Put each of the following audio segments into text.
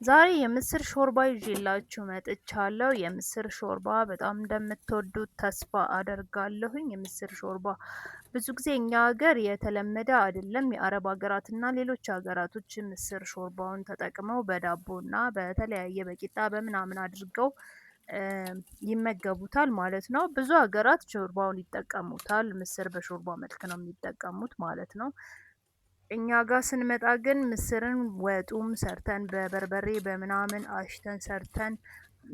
ዛሬ የምስር ሾርባ ይዤላችሁ መጥቻለሁ። የምስር ሾርባ በጣም እንደምትወዱት ተስፋ አደርጋለሁኝ። የምስር ሾርባ ብዙ ጊዜ እኛ ሀገር የተለመደ አይደለም። የአረብ ሀገራትና ሌሎች ሀገራቶች ምስር ሾርባውን ተጠቅመው በዳቦና በተለያየ በቂጣ በምናምን አድርገው ይመገቡታል ማለት ነው። ብዙ ሀገራት ሾርባውን ይጠቀሙታል። ምስር በሾርባ መልክ ነው የሚጠቀሙት ማለት ነው። እኛ ጋር ስንመጣ ግን ምስርን ወጡም ሰርተን በበርበሬ በምናምን አሽተን ሰርተን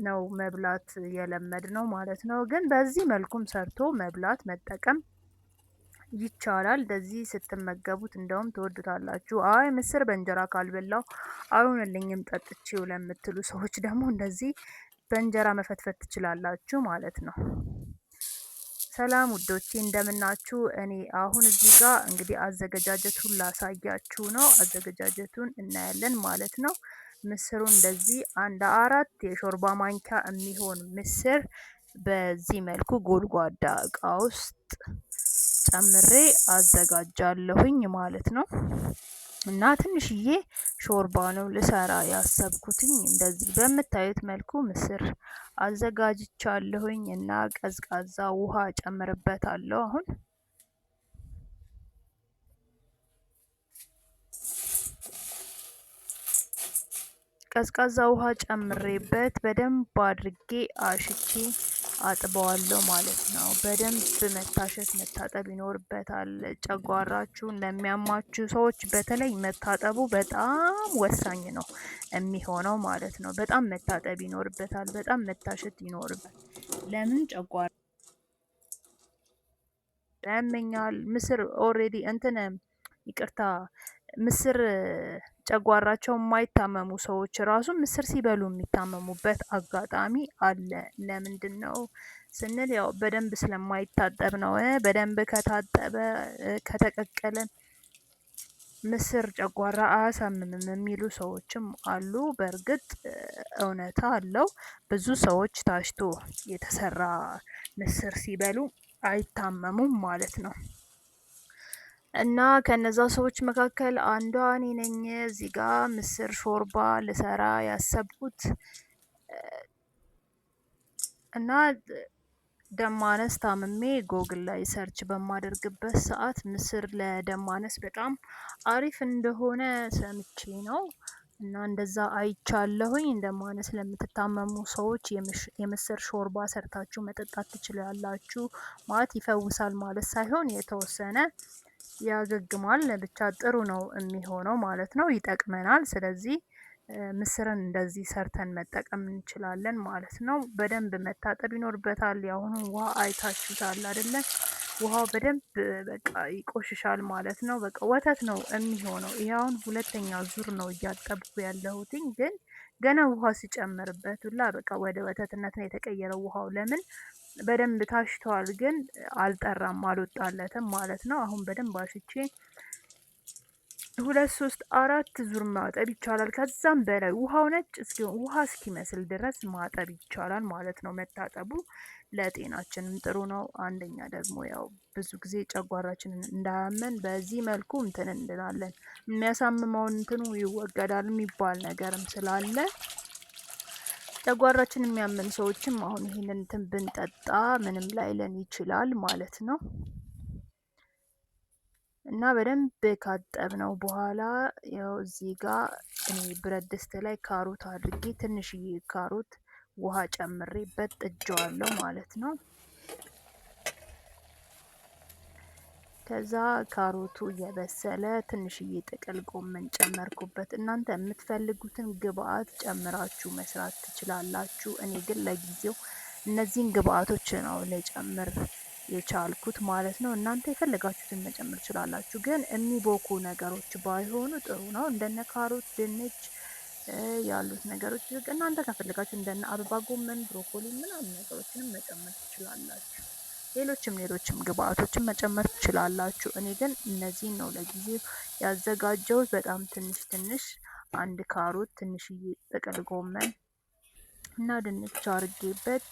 ነው መብላት የለመድነው ማለት ነው። ግን በዚህ መልኩም ሰርቶ መብላት መጠቀም ይቻላል። እንደዚህ ስትመገቡት እንደውም ትወዱታላችሁ። አይ ምስር በእንጀራ ካልበላው አይሆንልኝም ጠጥቼው ለምትሉ ሰዎች ደግሞ እንደዚህ በእንጀራ መፈትፈት ትችላላችሁ ማለት ነው። ሰላም ውዶቼ እንደምናችሁ። እኔ አሁን እዚህ ጋር እንግዲህ አዘገጃጀቱን ላሳያችሁ ነው። አዘገጃጀቱን እናያለን ማለት ነው። ምስሩን እንደዚህ አንድ 4 የሾርባ ማንኪያ የሚሆን ምስር በዚህ መልኩ ጎድጓዳ እቃ ውስጥ ጨምሬ አዘጋጃለሁኝ ማለት ነው። እና ትንሽዬ ሾርባ ነው ልሰራ ያሰብኩትኝ። እንደዚህ በምታዩት መልኩ ምስር አዘጋጅቻለሁኝ እና ቀዝቃዛ ውሃ ጨምርበታለሁ። አሁን ቀዝቃዛ ውሃ ጨምሬበት በደንብ አድርጌ አሽቼ አጥበዋለሁ ማለት ነው። በደንብ መታሸት መታጠብ ይኖርበታል። ጨጓራችሁን ለሚያማችሁ ሰዎች በተለይ መታጠቡ በጣም ወሳኝ ነው የሚሆነው ማለት ነው። በጣም መታጠብ ይኖርበታል። በጣም መታሸት ይኖርበታል። ለምን ጨጓራ ያመኛል። ምስር ኦሬዲ ይቅርታ ምስር ጨጓራቸው የማይታመሙ ሰዎች ራሱ ምስር ሲበሉ የሚታመሙበት አጋጣሚ አለ። ለምንድነው ስንል ያው በደንብ ስለማይታጠብ ነው። በደንብ ከታጠበ ከተቀቀለ ምስር ጨጓራ አያሳምምም የሚሉ ሰዎችም አሉ። በእርግጥ እውነታ አለው። ብዙ ሰዎች ታሽቶ የተሰራ ምስር ሲበሉ አይታመሙም ማለት ነው። እና ከነዛ ሰዎች መካከል አንዷ እኔ ነኝ። እዚህ ጋር ምስር ሾርባ ልሰራ ያሰብኩት እና ደም ማነስ ታምሜ ጎግል ላይ ሰርች በማደርግበት ሰዓት ምስር ለደም ማነስ በጣም አሪፍ እንደሆነ ሰምቼ ነው እና እንደዛ አይቻለሁኝ። ደም ማነስ ለምትታመሙ ሰዎች የምስር ሾርባ ሰርታችሁ መጠጣት ትችላላችሁ። ማለት ይፈውሳል ማለት ሳይሆን የተወሰነ ያገግማል። ብቻ ጥሩ ነው የሚሆነው ማለት ነው። ይጠቅመናል። ስለዚህ ምስርን እንደዚህ ሰርተን መጠቀም እንችላለን ማለት ነው። በደንብ መታጠብ ይኖርበታል። ያሁኑ ውሃ አይታችሁታል አይደለ? ውሃው በደንብ በቃ ይቆሽሻል ማለት ነው። በቃ ወተት ነው የሚሆነው። ይሄ አሁን ሁለተኛ ዙር ነው እያጠብኩ ያለሁትኝ። ግን ገና ውሃ ሲጨምርበት ሁላ በቃ ወደ ወተትነት ነው የተቀየረው ውሃው። ለምን? በደንብ ታሽቷል፣ ግን አልጠራም፣ አልወጣለትም ማለት ነው። አሁን በደንብ አሽቼ 2 3 4 ዙር ማጠብ ይቻላል። ከዛም በላይ ውሃው ነጭ ውሃ እስኪመስል ድረስ ማጠብ ይቻላል ማለት ነው። መታጠቡ ለጤናችንም ጥሩ ነው። አንደኛ ደግሞ ያው ብዙ ጊዜ ጨጓራችንን እንዳያመን በዚህ መልኩ እንላለን። የሚያሳምመውን ይወገዳል የሚባል ነገርም ስላለ ጨጓራችን የሚያመን ሰዎችም አሁን ይሄንን ብንጠጣ ምንም ላይለን ይችላል ማለት ነው። እና በደንብ ካጠብነው በኋላ ያው እዚህ ጋር እኔ ብረት ድስት ላይ ካሮት አድርጌ ትንሽዬ ካሮት ውሃ ጨምሬበት ጥጄዋለሁ ማለት ነው። ከዛ ካሮቱ እየበሰለ ትንሽዬ ጥቅል ጎመን ጨመርኩበት። እናንተ የምትፈልጉትን ግብአት ጨምራችሁ መስራት ትችላላችሁ። እኔ ግን ለጊዜው እነዚህን ግብአቶች ነው ልጨምር የቻልኩት ማለት ነው። እናንተ የፈለጋችሁትን መጨመር ትችላላችሁ፣ ግን የሚቦኩ ነገሮች ባይሆኑ ጥሩ ነው። እንደነ ካሮት፣ ድንች ያሉት ነገሮች እናንተ ከፈለጋችሁ እንደነ አበባ ጎመን፣ ብሮኮሊ ምናምን ነገሮችንም መጨመር ትችላላችሁ። ሌሎችም ግብአቶችን መጨመር ትችላላችሁ። እኔ ግን እነዚህን ነው ለጊዜው ያዘጋጀሁት። በጣም ትንሽ አንድ ካሮት፣ ትንሽዬ ጥቅል ጎመን እና ድንች አርጌበት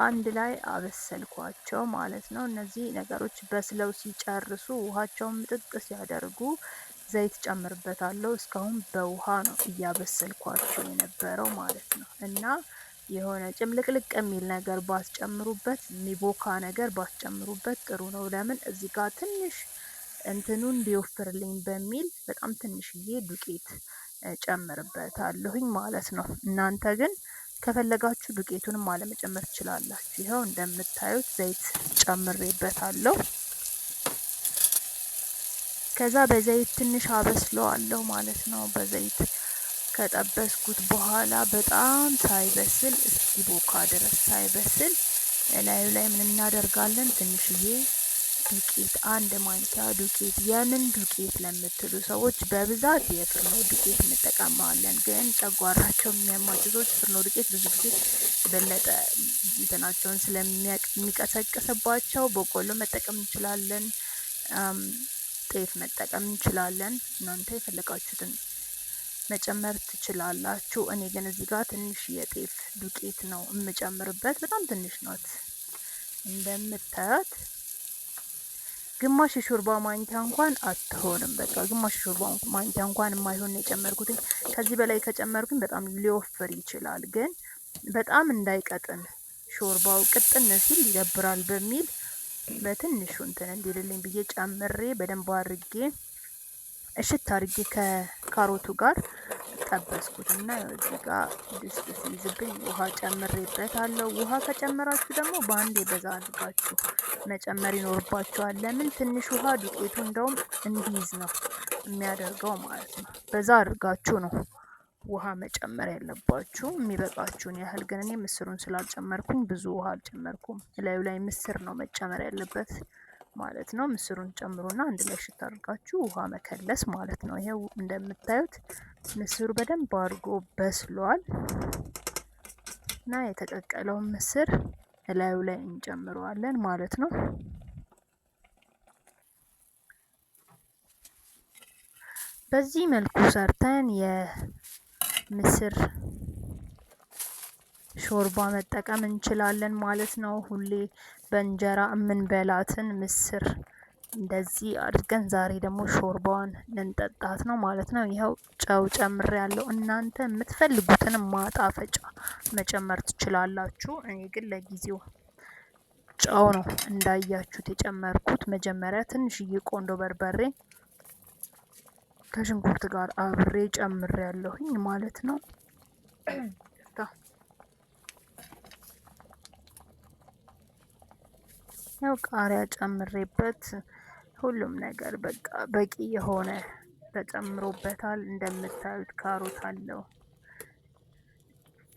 አንድ ላይ አበሰልኳቸው ማለት ነው። እነዚህ ነገሮች በስለው ሲጨርሱ ውሃቸውን ምጥጥ ሲያደርጉ ዘይት ጨምርበታለሁ። እስካሁን በውሃ ነው እያበሰልኳቸው የነበረው ማለት ነው። እና የሆነ ጭምልቅልቅ የሚል ነገር ባስጨምሩበት፣ የሚቦካ ነገር ባስጨምሩበት ጥሩ ነው። ለምን እዚህ ጋር ትንሽ እንትኑን እንዲወፍርልኝ በሚል በጣም ትንሽዬ ዱቄት ጨምርበታለሁኝ ማለት ነው። እናንተ ግን ከፈለጋችሁ ዱቄቱንም አለመጨመር ትችላላችሁ። ይኸው እንደምታዩት ዘይት ጨምሬበታለሁ። ከዛ በዘይት ትንሽ አበስለዋለሁ ማለት ነው። በዘይት ከጠበስኩት በኋላ በጣም ሳይበስል እስኪቦካ ድረስ ሳይበስል እላዩ ላይ ምን እናደርጋለን? ትንሽዬ ዱቄት፣ 1 ማንኪያ ዱቄት። የምን ዱቄት ለምትሉ ሰዎች በብዛት የፍርኖ ዱቄት እንጠቀማለን። ግን ጨጓራቸው የሚያማቸው ሰዎች ፍርኖ ዱቄት ብዙ ጊዜ የበለጠ እንትናቸውን ስለሚቀሰቅስባቸው በቆሎ መጠቀም እንችላለን፣ ጤፍ መጠቀም እንችላለን። እናንተ የፈለጋችሁትን መጨመር ትችላላችሁ። እኔ ግን እዚህ ጋር ትንሽ የጤፍ ዱቄት ነው የምጨምርበት። በጣም ትንሽ ናት እንደምታዩት። ግማሽ የሾርባ ማንኪያ እንኳን አትሆንም። በቃ ግማሽ የሾርባ ማንኪያ እንኳን የማይሆን ነው የጨመርኩት። ከዚህ በላይ ከጨመርኩኝ በጣም ሊወፍር ይችላል። ግን በጣም እንዳይቀጥን ሾርባው ቅጥን ሲል ይደብራል በሚል በትንሹ እንትን እንዲልልኝ ብዬ ጨምሬ በደንብ አድርጌ እሽት አድርጌ ከካሮቱ ጋር ጠበስኩት እና እዚህ ጋር ድስት ሲይዝብኝ ውሃ ጨምሬበታለሁ። ውሃ ከጨመራችሁ ደግሞ በአንዴ በዛ አድርጋችሁ መጨመር ይኖርባችኋል። ለምን ትንሽ ውሃ ዱቄቱ እንደውም እንዲይዝ ነው የሚያደርገው ማለት ነው። በዛ አድርጋችሁ ነው ውሃ መጨመር ያለባችሁ የሚበቃችሁን ያህል። ግን እኔ ምስሩን ስላልጨመርኩኝ ብዙ ውሃ አልጨመርኩም። እላዩ ላይ ምስር ነው መጨመር ያለበት ማለት ነው። ምስሩን ጨምሩና አንድ ላይ ሽታ አድርጋችሁ ውሃ መከለስ ማለት ነው። ይሄው እንደምታዩት ምስሩ በደንብ አድርጎ በስሏል እና የተቀቀለውን ምስር እላዩ ላይ እንጨምረዋለን ማለት ነው። በዚህ መልኩ ሰርተን የምስር ሾርባ መጠቀም እንችላለን ማለት ነው። ሁሌ በእንጀራ የምንበላትን ምስር እንደዚህ አድርገን ዛሬ ደግሞ ሾርባዋን ልንጠጣት ነው ማለት ነው። ይኸው ጨው ጨምሬያለሁ። እናንተ የምትፈልጉትን ማጣፈጫ መጨመር ትችላላችሁ። እኔ ግን ለጊዜው ጨው ነው እንዳያችሁት የጨመርኩት። መጀመሪያ ትንሽዬ ቆንዶ በርበሬ ከሽንኩርት ጋር አብሬ ጨምሬያለሁኝ ማለት ነው። ያው ቃሪያ ጨምሬበት ሁሉም ነገር በቃ በቂ የሆነ ተጨምሮበታል። እንደምታዩት ካሮት አለው፣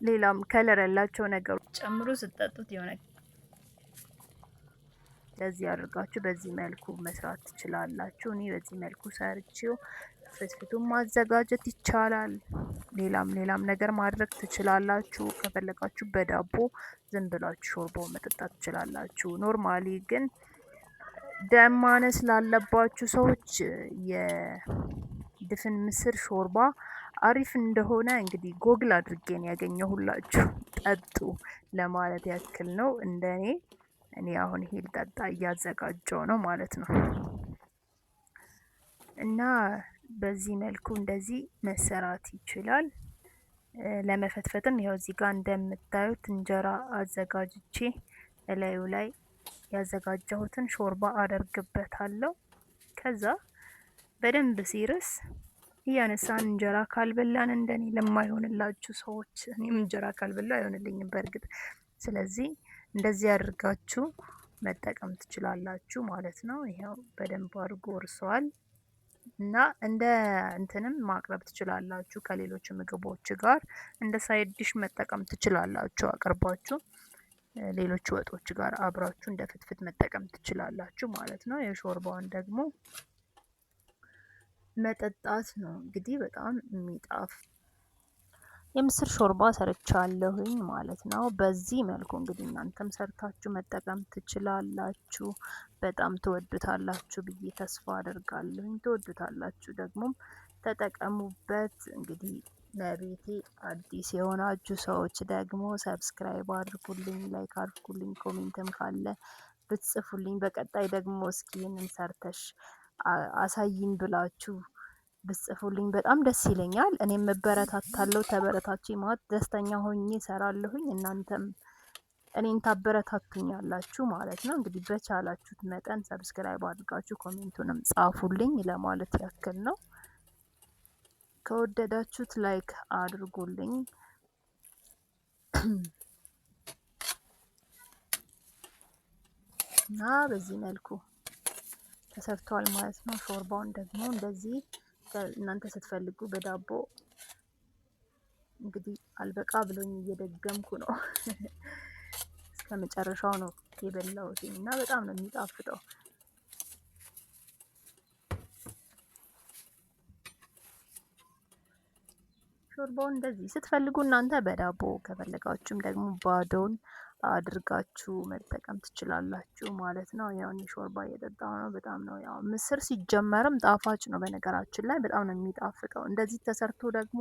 ሌላም ከለር ያላቸው ነገሮች ጨምሮ ስትጠጡት የሆነ እንደዚህ አድርጋችሁ በዚህ መልኩ መስራት ትችላላችሁ። እኔ በዚህ መልኩ ሰርቼው ፍትፍቱን ማዘጋጀት ይቻላል። ሌላም ነገር ማድረግ ትችላላችሁ። ከፈለጋችሁ በዳቦ ዝም ብላችሁ ሾርባው መጠጣት ትችላላችሁ። ኖርማሊ ግን ደም ማነስ ላለባችሁ ሰዎች የድፍን ምስር ሾርባ አሪፍ እንደሆነ እንግዲህ ጎግል አድርጌን ያገኘሁላችሁ። ጠጡ ለማለት ያክል ነው። እኔ አሁን ይሄ ልጠጣ እያዘጋጀው ነው ማለት ነው። እና በዚህ መልኩ እንደዚህ መሰራት ይችላል። ለመፈትፈትም ያው እዚህ ጋር እንደምታዩት እንጀራ አዘጋጅቼ እላዩ ላይ ያዘጋጀሁትን ሾርባ አደርግበታለሁ። ከዛ በደንብ ሲርስ እያነሳን እንጀራ ካልበላን እንደኔ ለማይሆንላችሁ ሰዎች፣ እኔም እንጀራ ካልበላ አይሆንልኝም በእርግጥ። ስለዚህ እንደዚህ አድርጋችሁ መጠቀም ትችላላችሁ ማለት ነው። ይሄው በደንብ አድርጎ እርሷል እና እንደ እንትንም ማቅረብ ትችላላችሁ። ከሌሎች ምግቦች ጋር እንደ ሳይድ ዲሽ መጠቀም ትችላላችሁ። አቅርባችሁ ሌሎች ወጦች ጋር አብራችሁ እንደ ፍትፍት መጠቀም ትችላላችሁ ማለት ነው። የሾርባውን ደግሞ መጠጣት ነው እንግዲህ። በጣም የሚጣፍ የምስር ሾርባ ሰርቻለሁኝ ማለት ነው። በዚህ መልኩ እንግዲህ እናንተም ሰርታችሁ መጠቀም ትችላላችሁ። በጣም ትወዱታላችሁ ብዬ ተስፋ አደርጋለሁኝ። ትወዱታላችሁ ደግሞ ተጠቀሙበት። እንግዲህ ለቤቴ አዲስ የሆናችሁ ሰዎች ደግሞ ሰብስክራይብ አድርጉልኝ፣ ላይክ አድርጉልኝ፣ ኮሜንትም ካለ ብትጽፉልኝ። በቀጣይ ደግሞ እስኪ ይህንን ሰርተሽ አሳይኝ ብላችሁ ብጽፉልኝ በጣም ደስ ይለኛል። እኔም እበረታታለሁ። ተበረታቺ ማለት ደስተኛ ሆኜ እሰራለሁኝ። እናንተም እኔን ታበረታቱኛላችሁ ማለት ነው። እንግዲህ በቻላችሁት መጠን ሰብስክራይብ አድርጋችሁ ኮሜንቱንም ጻፉልኝ ለማለት ያክል ነው። ከወደዳችሁት ላይክ አድርጉልኝ። እና በዚህ መልኩ ተሰርቷል ማለት ነው። ሾርባውን ደግሞ እንደዚህ እናንተ ስትፈልጉ በዳቦ እንግዲህ አልበቃ ብሎኝ እየደገምኩ ነው። እስከ መጨረሻው ነው የበላሁት እና በጣም ነው የሚጣፍጠው። ሾርባውን እንደዚህ ስትፈልጉ እናንተ በዳቦ ከፈለጋችሁም ደግሞ ባዶውን አድርጋችሁ መጠቀም ትችላላችሁ ማለት ነው። ያው እኔ ሾርባ እየጠጣሁ ነው። በጣም ነው ያው ምስር ሲጀመርም ጣፋጭ ነው በነገራችን ላይ በጣም ነው የሚጣፍጠው። እንደዚህ ተሰርቶ ደግሞ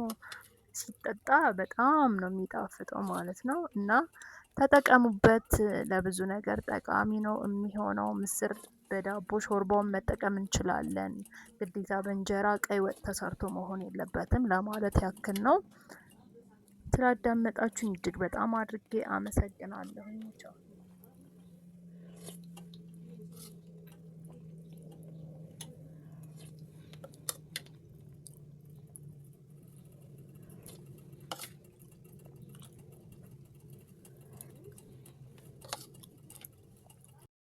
ሲጠጣ በጣም ነው የሚጣፍጠው ማለት ነው። እና ተጠቀሙበት። ለብዙ ነገር ጠቃሚ ነው የሚሆነው። ምስር በዳቦ ሾርባውን መጠቀም እንችላለን። ግዴታ በእንጀራ ቀይ ወጥ ተሰርቶ መሆን የለበትም ለማለት ያክል ነው። ስላዳመጣችሁኝ እጅግ በጣም አድርጌ አመሰግናለሁ። ቻው